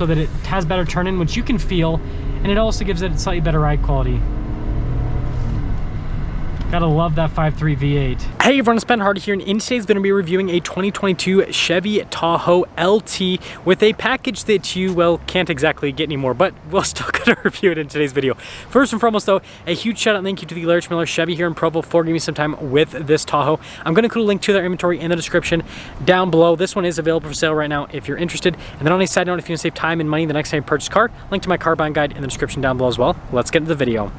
so that it has better turn-in, which you can feel, and it also gives it slightly better ride quality. Gotta love that 5.3 V8. Hey everyone, it's Ben Hardy here, and in today's video, I'm going to be reviewing a 2022 Chevy Tahoe LT with a package that you, well, can't exactly get anymore, but we'll still gonna review it in today's video. First and foremost though, a huge shout out and thank you to the Larry Miller Chevy here in Provo for giving me some time with this Tahoe. I'm going to include a link to their inventory in the description down below. This one is available for sale right now if you're interested. And then on a side note, if you want to save time and money the next time you purchase a car, link to my car buying guide in the description down below as well. Let's get into the video.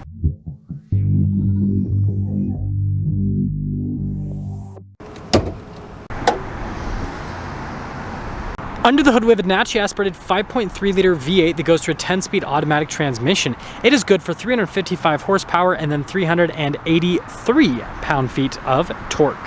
Under the hood, we have a naturally aspirated 5.3 liter V8 that goes through a 10-speed automatic transmission. It is good for 355 horsepower and then 383 pound-feet of torque.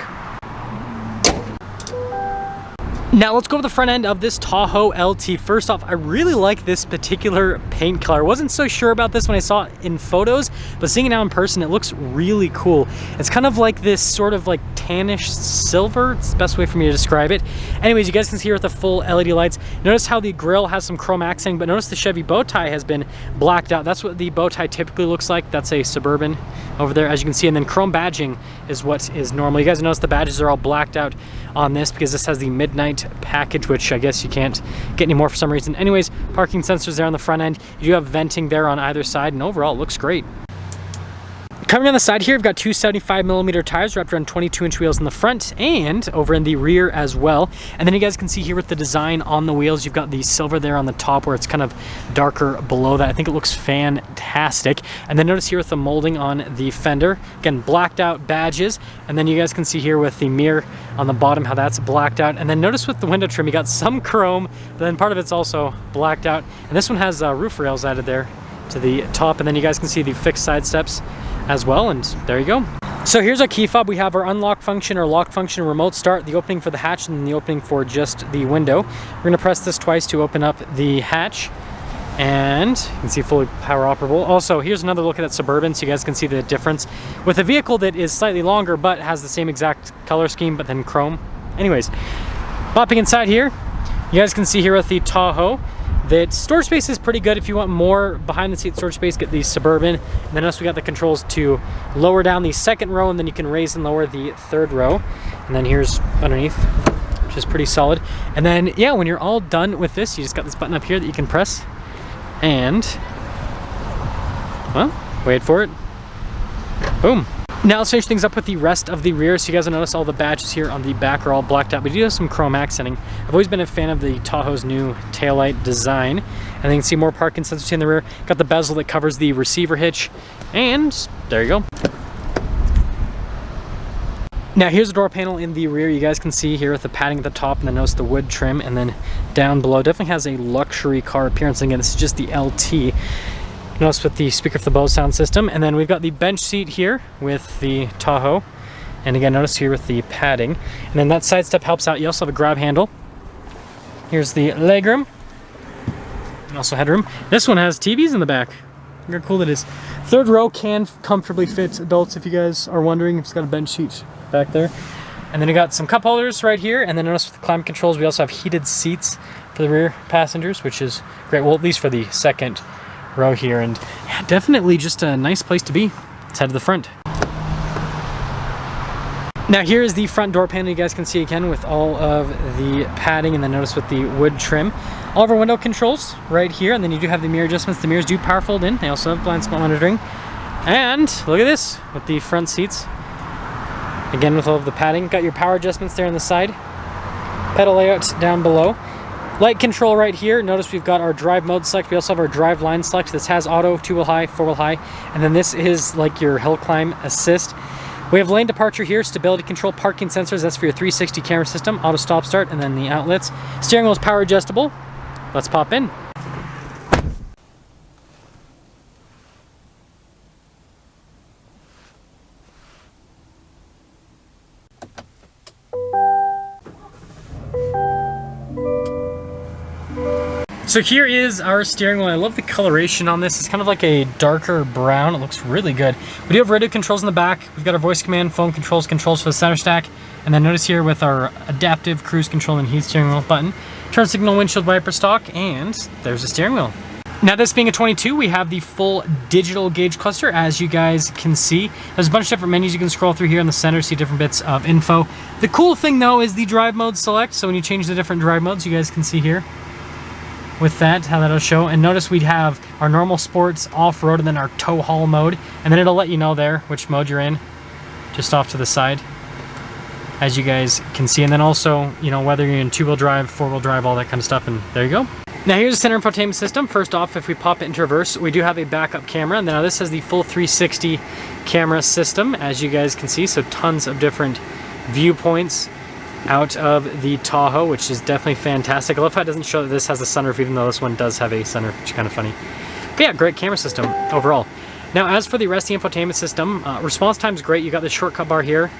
Now let's go to the front end of this Tahoe LT. First off, I really like this particular paint color. I wasn't so sure about this when I saw it in photos, but seeing it now in person, it looks really cool. It's kind of like this sort of like tannish silver. It's the best way for me to describe it. Anyways, you guys can see here with the full LED lights. Notice how the grille has some chrome accenting, but notice the Chevy bow tie has been blacked out. That's what the bow tie typically looks like. That's a Suburban over there, as you can see. And then chrome badging is what is normal. You guys notice the badges are all blacked out on this because this has the midnight package, which I guess you can't get anymore for some reason. Anyways, parking sensors there on the front end. You do have venting there on either side, and overall it looks great. Coming on the side here, we've got two 75mm tires wrapped around 22-inch wheels in the front and over in the rear as well. And then you guys can see here with the design on the wheels, you've got the silver there on the top where it's kind of darker below that. I think it looks fantastic. And then notice here with the molding on the fender, again, blacked out badges. And then you guys can see here with the mirror on the bottom how that's blacked out. And then notice with the window trim, you got some chrome, but then part of it's also blacked out. And this one has roof rails added there to the top. And then you guys can see the fixed side steps as well, and there you go. So here's our key fob. We have our unlock function or lock function, remote start, the opening for the hatch, and then the opening for just the window. We're going to press this twice to open up the hatch, and you can see fully power operable. Also, here's another look at that Suburban so you guys can see the difference with a vehicle that is slightly longer but has the same exact color scheme but then chrome. Anyways, popping inside here, you guys can see here with the Tahoe that storage space is pretty good. If you want more behind the seat storage space, get the Suburban. And then also we got the controls to lower down the second row, and then you can raise and lower the third row. And then here's underneath, which is pretty solid. And then yeah, when you're all done with this, you just got this button up here that you can press, and well, wait for it, boom. Now let's finish things up with the rest of the rear. So you guys will notice all the badges here on the back are all blacked out, but you do have some chrome accenting. I've always been a fan of the Tahoe's new taillight design. And then you can see more parking sensors in the rear. Got the bezel that covers the receiver hitch, and there you go. Now here's the door panel in the rear. You guys can see here with the padding at the top, and then notice the wood trim, and then down below definitely has a luxury car appearance. And again, this is just the LT. Notice with the speaker for the Bose sound system. And then we've got the bench seat here with the Tahoe. And again, notice here with the padding. And then that side step helps out. You also have a grab handle. Here's the legroom. And also headroom. This one has TVs in the back. Look how cool that is. Third row can comfortably fit adults if you guys are wondering. It's got a bench seat back there. And then we got some cup holders right here. And then notice with the climate controls, we also have heated seats for the rear passengers, which is great. Well, at least for the second row here, and yeah, definitely just a nice place to be. Let's head to the front. Now here is the front door panel. You guys can see again with all of the padding, and then notice with the wood trim. All of our window controls right here, and then you do have the mirror adjustments. The mirrors do power fold in. They also have blind spot monitoring. And look at this with the front seats. Again with all of the padding. Got your power adjustments there on the side. Pedal layouts down below. Light control right here. Notice we've got our drive mode select. We also have our drive line select. This has auto, 2-wheel high, 4-wheel high. And then this is like your hill climb assist. We have lane departure here, stability control, parking sensors. That's for your 360 camera system, auto stop start, and then the outlets. Steering wheel is power adjustable. Let's pop in. So here is our steering wheel. I love the coloration on this. It's kind of like a darker brown. It looks really good. We do have radio controls in the back. We've got our voice command, phone controls for the center stack. And then notice here with our adaptive cruise control and heat steering wheel button, turn signal, windshield wiper stalk, and there's the steering wheel. Now this being a 22, we have the full digital gauge cluster, as you guys can see. There's a bunch of different menus you can scroll through here in the center, see different bits of info. The cool thing though is the drive mode select. So when you change the different drive modes, you guys can see here with that, how that'll show. And notice we'd have our normal sports, off-road, and then our tow haul mode. And then it'll let you know there which mode you're in, just off to the side, as you guys can see. And then also, you know, whether you're in two-wheel drive, four-wheel drive, all that kind of stuff. And there you go. Now here's the center infotainment system. First off, if we pop it into reverse, we do have a backup camera. And now this has the full 360 camera system, as you guys can see. So tons of different viewpoints out of the Tahoe, which is definitely fantastic. I love how it doesn't show that this has a sunroof, even though this one does have a sunroof, which is kind of funny. But yeah, great camera system overall. Now, as for the rest of the infotainment system, response time is great. You got the shortcut bar here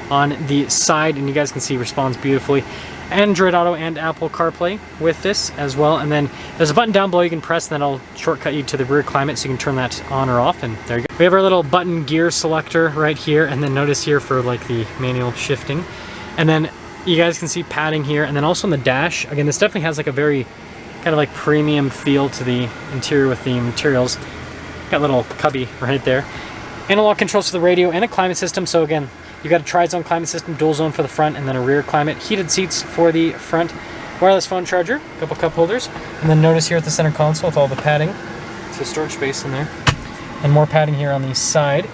on the side, and you guys can see responds beautifully. Android Auto and Apple CarPlay with this as well. And then there's a button down below you can press, and then it'll shortcut you to the rear climate, so you can turn that on or off, and there you go. We have our little button gear selector right here, and then notice here for like the manual shifting. And then you guys can see padding here, and then also on the dash. Again, this definitely has like a very kind of like premium feel to the interior with the materials. Got a little cubby right there. Analog controls for the radio and a climate system. So again, you've got a tri-zone climate system, dual zone for the front, and then a rear climate. Heated seats for the front. Wireless phone charger, a couple cup holders. And then notice here at the center console with all the padding. It's a storage space in there. And more padding here on the side.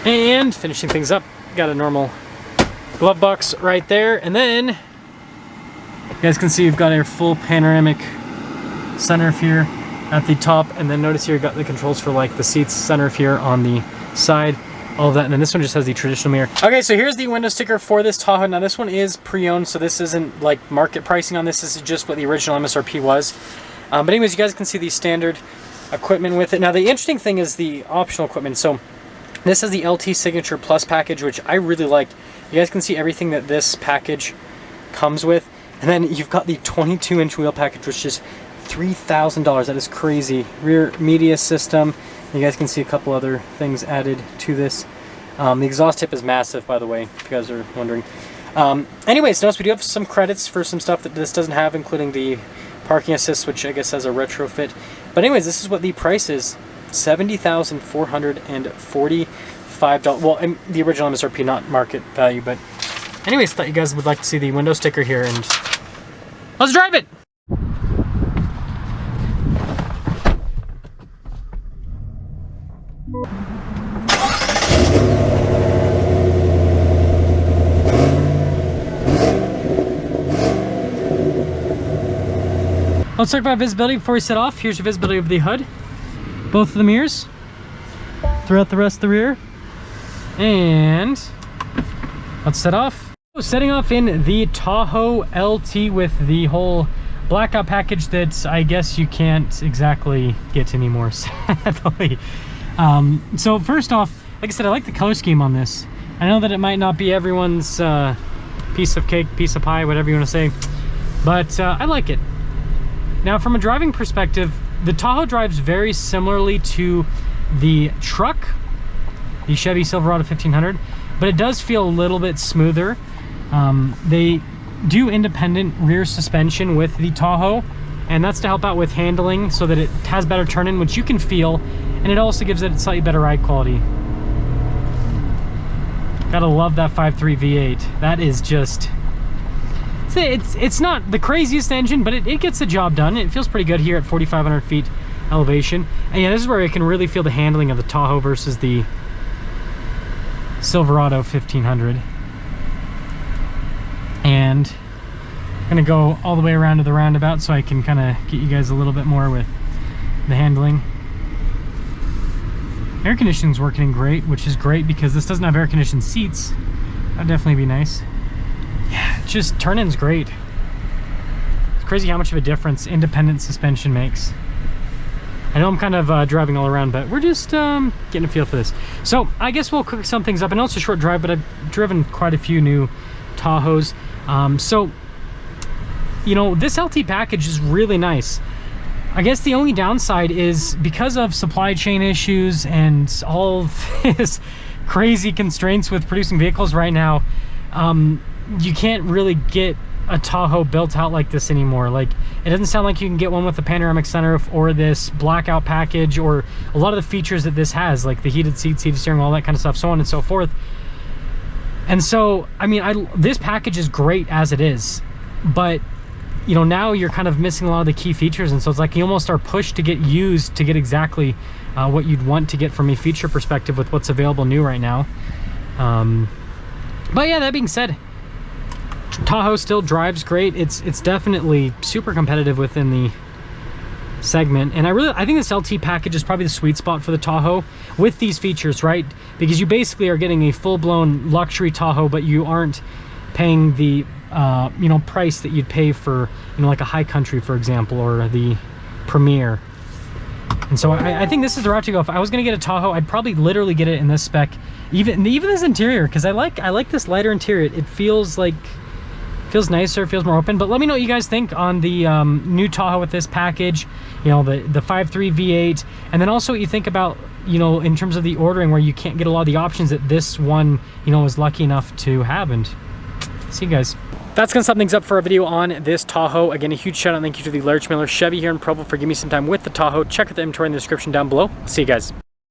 And finishing things up, got a normal glove box right there. And then you guys can see you've got a full panoramic sunroof here at the top. And then notice here you've got the controls for like the seats, sunroof here on the side, all of that. And then this one just has the traditional mirror. Okay, so here's the window sticker for this Tahoe. Now this one is pre-owned, so this isn't like market pricing on this. This is just what the original MSRP was. But anyways, you guys can see the standard equipment with it. Now the interesting thing is the optional equipment. So this is the LT Signature Plus package, which I really liked. You guys can see everything that this package comes with. And then you've got the 22-inch wheel package, which is $3,000. That is crazy. Rear media system. You guys can see a couple other things added to this. The exhaust tip is massive, by the way, if you guys are wondering. Anyways, notice we do have some credits for some stuff that this doesn't have, including the parking assist, which I guess has a retrofit. But anyways, this is what the price is. $70,445. Well, the original MSRP, not market value. But anyways, thought you guys would like to see the window sticker here, and let's drive it. Let's talk about visibility before we set off. Here's your visibility of the HUD. Both of the mirrors throughout the rest of the rear. And let's set off. Setting off in the Tahoe LT with the whole blackout package that I guess you can't exactly get anymore, sadly. So first off, like I said, I like the color scheme on this. I know that it might not be everyone's piece of cake, piece of pie, whatever you want to say, but I like it. Now, from a driving perspective, the Tahoe drives very similarly to the truck, the Chevy Silverado 1500, but it does feel a little bit smoother. They do independent rear suspension with the Tahoe, and that's to help out with handling so that it has better turn-in, which you can feel, and it also gives it slightly better ride quality. Gotta love that 5.3 V8. That is just... It's not the craziest engine, but it gets the job done. It feels pretty good here at 4,500 feet elevation. And yeah, this is where I can really feel the handling of the Tahoe versus the Silverado 1500. And I'm gonna go all the way around to the roundabout so I can kind of get you guys a little bit more with the handling. Air conditioning's working great, which is great because this doesn't have air conditioned seats. That'd definitely be nice. Yeah, just turn-in's great. It's crazy how much of a difference independent suspension makes. I know I'm kind of driving all around, but we're just getting a feel for this. So I guess we'll cook some things up. I know it's a short drive, but I've driven quite a few new Tahoes. So, you know, this LT package is really nice. I guess the only downside is because of supply chain issues and all of this crazy constraints with producing vehicles right now, you can't really get a Tahoe built out like this anymore. Like, it doesn't sound like you can get one with a panoramic sunroof or this blackout package or a lot of the features that this has, like the heated seats, heated steering, all that kind of stuff, so on and so forth. And so, I mean, this package is great as it is, but you know, now you're kind of missing a lot of the key features, and so it's like you almost are pushed to get used to get exactly what you'd want to get from a feature perspective with what's available new right now. But yeah, that being said, Tahoe still drives great. It's definitely super competitive within the segment, and I think this LT package is probably the sweet spot for the Tahoe with these features, right? Because you basically are getting a full-blown luxury Tahoe, but you aren't paying the you know, price that you'd pay for, you know, like a High Country, for example, or the Premier. And so I think this is the route to go. If I was going to get a Tahoe, I'd probably literally get it in this spec, even this interior, because I like this lighter interior. It feels nicer, feels more open. But let me know what you guys think on the new Tahoe with this package, you know, the 5.3 V8, and then also what you think about, you know, in terms of the ordering, where you can't get a lot of the options that this one, you know, was lucky enough to have. And see you guys. That's gonna sum things up for a video on this Tahoe. Again, a huge shout out and thank you to the Large Miller Chevy here in Provo for giving me some time with the Tahoe. Check out the inventory in the description down below. See you guys.